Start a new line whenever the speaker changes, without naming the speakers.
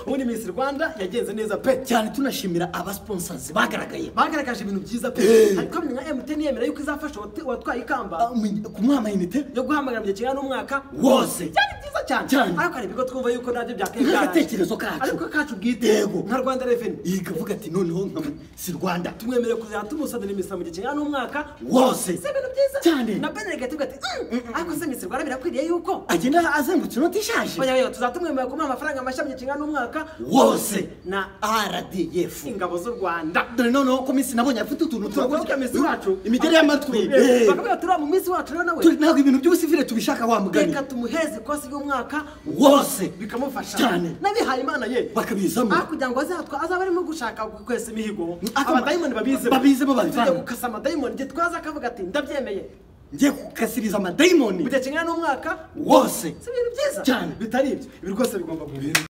Ubundi Miss Rwanda yagenze neza pe
cyane tunashimira aba sponsors
bagaragaje ibintu byiza pe ariko nka MTN yemera yuko izafasha watwaye ikamba
kumuha amayinite
yo guhamagara mu gihe n'umwaka
wose
cyane byiza cyane ariko ari bigo twumva yuko nabyo byakengana
agatekerezo kacu
ariko kacu bwitego nka Rwanda Revenue
ikavuga ati noneho si Rwanda
tumwemere kuzaya tumusadira imisa mu gihe n'umwaka
wose
se ibintu byiza
cyane
na Benedict ati ariko se Miss Rwanda birakwiriye yuko
agenda azengutse no tishaje
oya tuzatumwemera kumuha amafaranga amashamye kinga n'umwaka
wose
na
RDF
ingabo z'u Rwanda
dore noneho ko Miss nabonye afite utuntu
turavuga Miss wacu
imigeri y'amatwi
bakabira turi mu Miss wacu nawe
ntabwo ibintu by'ubusivile tubishaka wa mugani
reka tumuheze kosi y'umwaka
wose
bikamufasha
cyane
nabihaye Imana ye
bakabizamo
kugira ngo azaba arimo gushaka kwesa imihigo abadayimoni
babizemo
bavana gukasa amadayimoni nge twaza akavuga ati ndabyemeye
ngiye kukasiriza amadayimoni
mu gihe kingana n'umwaka
wose
si ibintu byiza
cyane
bitari ibyo ibi rwose bigomba guhera